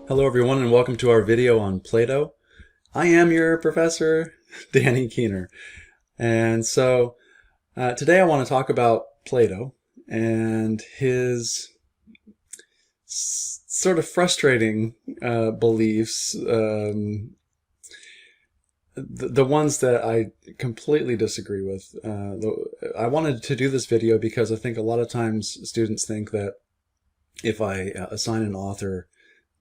Hello everyone and welcome to our video on Plato. I am your professor, Danny Keener. And so today I want to talk about Plato and his sort of frustrating beliefs, the ones that I completely disagree with. I wanted to do this video because I think a lot of times students think that if I assign an author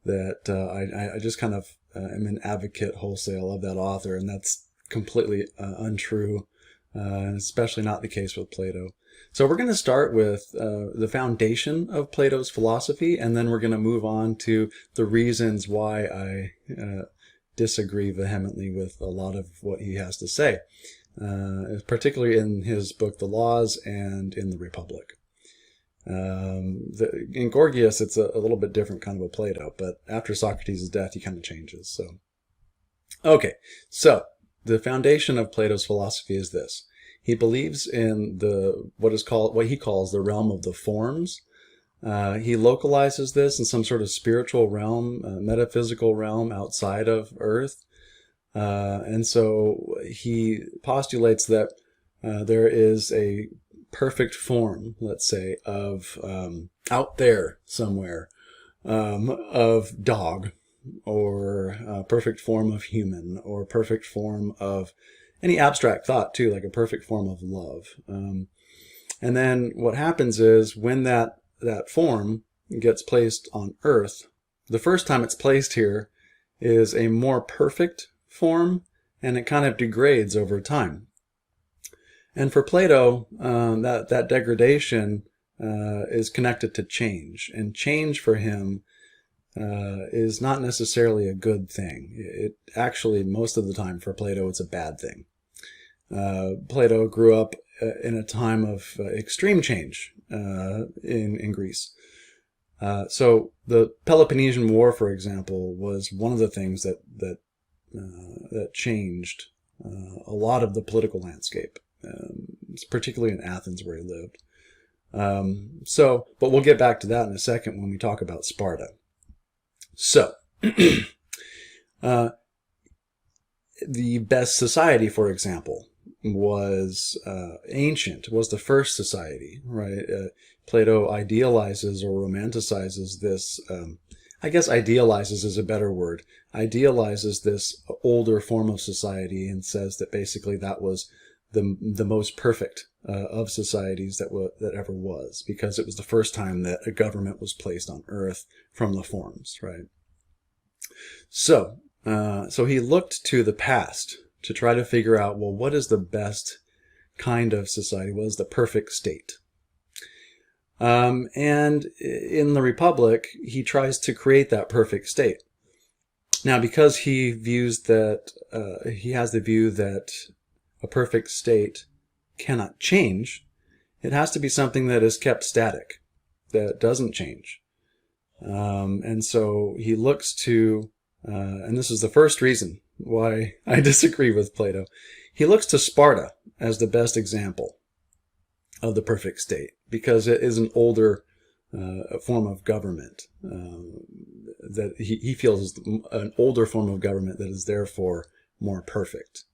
that I just kind of am an advocate wholesale of that author, and that's completely untrue, and especially not the case with Plato. So we're going to start with the foundation of Plato's philosophy, and then we're going to move on to the reasons why I disagree vehemently with a lot of what he has to say, particularly in his book The Laws and in the Republic. In Gorgias, it's a little bit different kind of a Plato, but after Socrates' death, he kind of changes. So the foundation of Plato's philosophy is this: he believes in what he calls the realm of the forms. He localizes this in some sort of spiritual realm, metaphysical realm outside of Earth, and so he postulates that there is a perfect form, let's say, of out there somewhere, of dog, or a perfect form of human, or perfect form of any abstract thought too, like a perfect form of love. And then what happens is when that form gets placed on Earth, the first time it's placed here is a more perfect form, and it kind of degrades over time. And for Plato, that degradation is connected to change. And change for him is not necessarily a good thing. It actually, most of the time for Plato, it's a bad thing. Plato grew up in a time of extreme change in Greece. So the Peloponnesian War, for example, was one of the things that changed a lot of the political landscape. Particularly in Athens where he lived. But we'll get back to that in a second when we talk about Sparta. So, the best society, for example, was ancient, was the first society, right? Plato idealizes or romanticizes this, I guess idealizes is a better word, idealizes this older form of society and says that basically that was the most perfect of societies that ever was, because it was the first time that a government was placed on Earth from the forms, right? So he looked to the past to try to figure out, well, what is the best kind of society? What is the perfect state? And in the Republic, he tries to create that perfect state. Now, because he views that he has the view that a perfect state cannot change, it has to be something that is kept static, that doesn't change. And so he looks to, and this is the first reason why I disagree with Plato, he looks to Sparta as the best example of the perfect state, because it is an older form of government that he feels is an older form of government that is therefore more perfect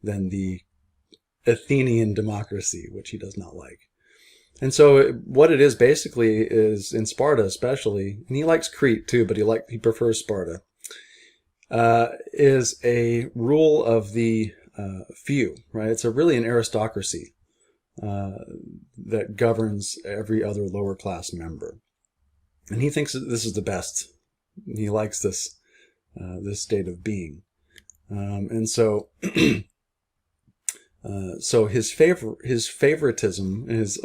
than the Athenian democracy, which he does not like. And so what it is basically is, in Sparta especially, and he likes Crete too, but he prefers Sparta, is a rule of the few, right? It's really an aristocracy that governs every other lower class member. And he thinks that this is the best. He likes this state of being. And so so his favoritism, his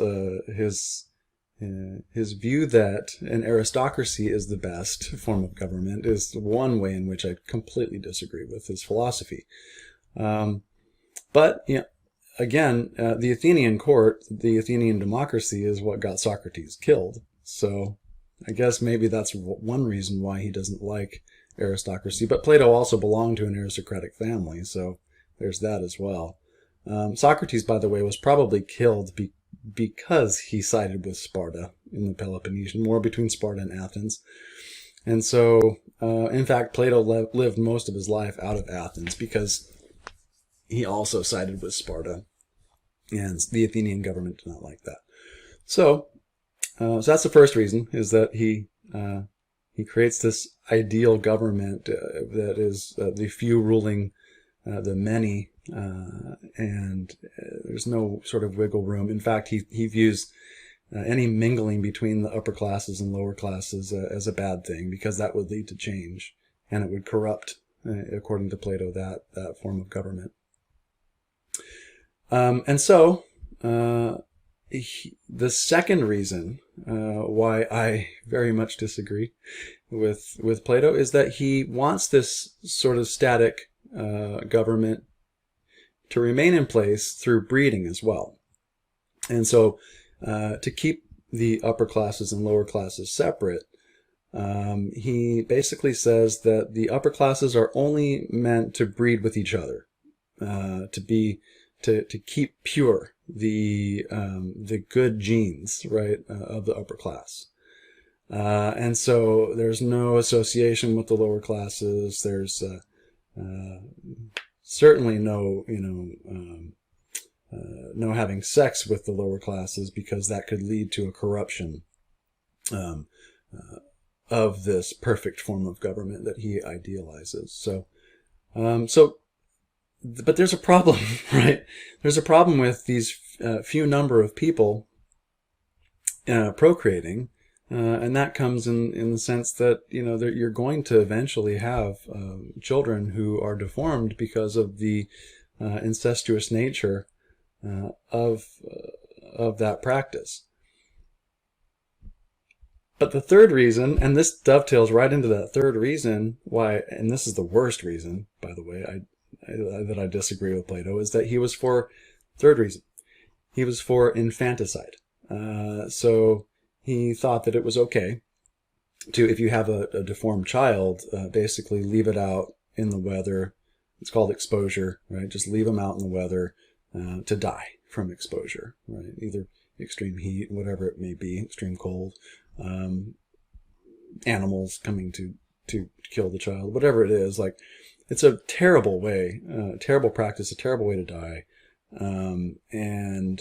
view that an aristocracy is the best form of government is one way in which I completely disagree with his philosophy. But again, the Athenian court, the Athenian democracy, is what got Socrates killed. So I guess maybe that's one reason why he doesn't like aristocracy. But Plato also belonged to an aristocratic family, so there's that as well. Socrates, by the way, was probably killed because he sided with Sparta in the Peloponnesian War between Sparta and Athens. And so, in fact, Plato lived most of his life out of Athens because he also sided with Sparta, and the Athenian government did not like that. So, so that's the first reason, is that he creates this ideal government that is the few ruling the many, and there's no sort of wiggle room. In fact, he views any mingling between the upper classes and lower classes as a bad thing, because that would lead to change, and it would corrupt, according to Plato, that form of government. And so, the second reason why I very much disagree with Plato is that he wants this sort of static government to remain in place through breeding as well. And so to keep the upper classes and lower classes separate, he basically says that the upper classes are only meant to breed with each other, to keep pure the good genes, right, of the upper class. And so there's no association with the lower classes. There's certainly no, no having sex with the lower classes, because that could lead to a corruption of this perfect form of government that he idealizes. So, but there's a problem, right? There's a problem with these few number of people procreating, and that comes in the sense that, you're going to eventually have children who are deformed because of the incestuous nature of that practice. But the third reason, and this dovetails right into that third reason why, and this is the worst reason, by the way, that I disagree with Plato, is that he was for, third reason, he was for infanticide. So he thought that it was okay to, if you have a deformed child, basically leave it out in the weather. It's called exposure, right? Just leave them out in the weather to die from exposure, right? Either extreme heat, whatever it may be, extreme cold, animals coming to kill the child, whatever it is. Like, it's a terrible way, terrible practice, a terrible way to die. And,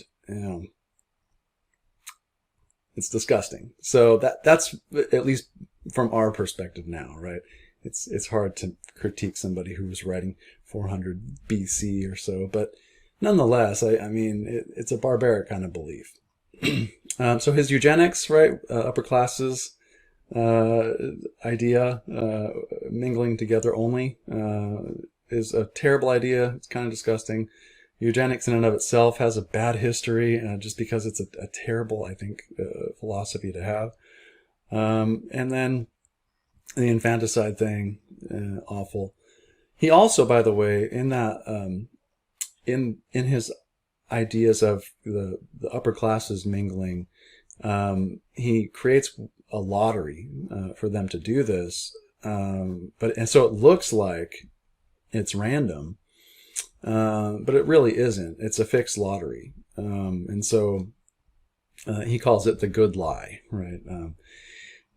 it's disgusting. So that's at least from our perspective now, right? It's hard to critique somebody who was writing 400 BC or so, but nonetheless, I mean, it's a barbaric kind of belief. So his eugenics, right, upper classes idea, mingling together only, is a terrible idea. It's kind of disgusting. Eugenics in and of itself has a bad history, just because it's a terrible, I think, philosophy to have. And then the infanticide thing, awful. He also, by the way, in that, in his ideas of the upper classes mingling, he creates a lottery for them to do this, and so it looks like it's random, but it really isn't. It's a fixed lottery, and so he calls it the good lie, right?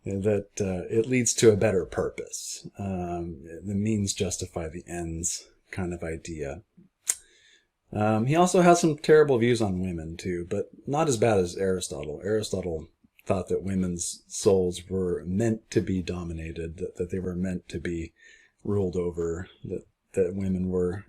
That it leads to a better purpose. The means justify the ends kind of idea. He also has some terrible views on women too, but not as bad as Aristotle. Aristotle thought that women's souls were meant to be dominated, that they were meant to be ruled over, that women were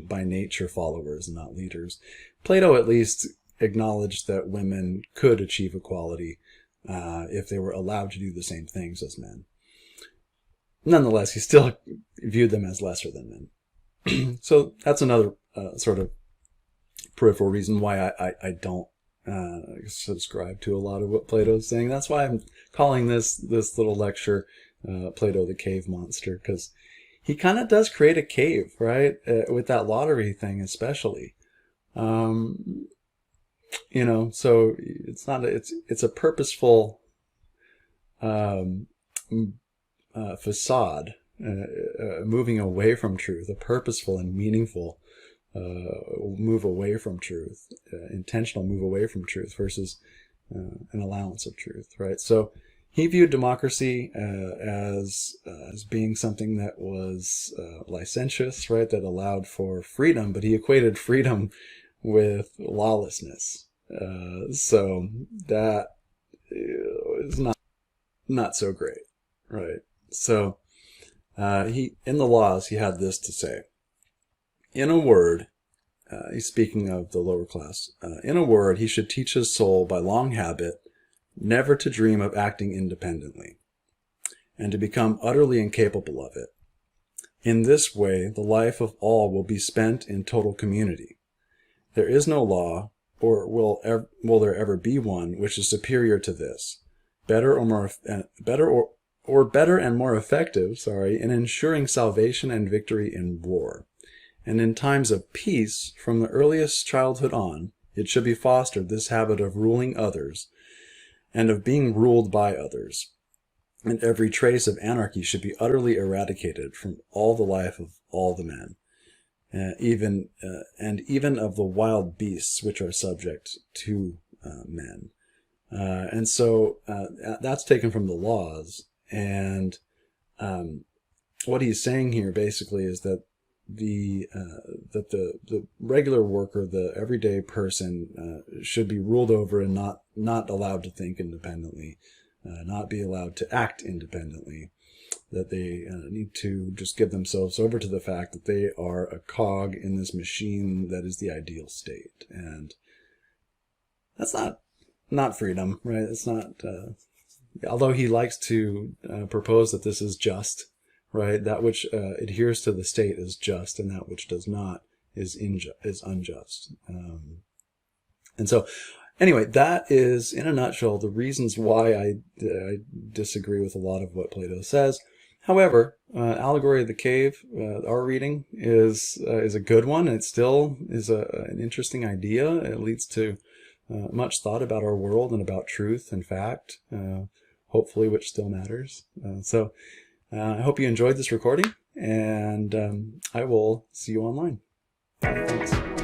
by nature followers and not leaders. Plato at least acknowledged that women could achieve equality if they were allowed to do the same things as men. Nonetheless, he still viewed them as lesser than men. So that's another sort of peripheral reason why I don't subscribe to a lot of what Plato's saying. That's why I'm calling this little lecture Plato the Cave Monster, because he kind of does create a cave, right? With that lottery thing especially. So it's not it's a purposeful facade, moving away from truth, a purposeful and meaningful move away from truth, intentional move away from truth versus an allowance of truth, right? So He viewed democracy as being something that was licentious, right? That allowed for freedom, but he equated freedom with lawlessness. So that is not so great, right? So he in the laws he had this to say. In a word, he's speaking of the lower class. In a word, he should teach his soul by long habit never to dream of acting independently, and to become utterly incapable of it. In this way, the life of all will be spent in total community. There is no law, or will there ever be one, which is superior to this, better and more effective, in ensuring salvation and victory in war. And in times of peace, from the earliest childhood on, it should be fostered this habit of ruling others, and of being ruled by others. And every trace of anarchy should be utterly eradicated from all the life of all the men, even of the wild beasts which are subject to men. And so that's taken from the laws. And what he's saying here basically is that the regular worker, the everyday person, should be ruled over and not allowed to think independently, not be allowed to act independently. That they need to just give themselves over to the fact that they are a cog in this machine that is the ideal state. And that's not freedom, right? It's not. Although he likes to propose that this is just. Right, that which adheres to the state is just, and that which does not is unjust. And so, anyway, that is, in a nutshell, the reasons why I disagree with a lot of what Plato says. However, Allegory of the Cave, our reading, is a good one. It still is an interesting idea. It leads to much thought about our world and about truth and fact, hopefully, which still matters. I hope you enjoyed this recording, and I will see you online. Thanks.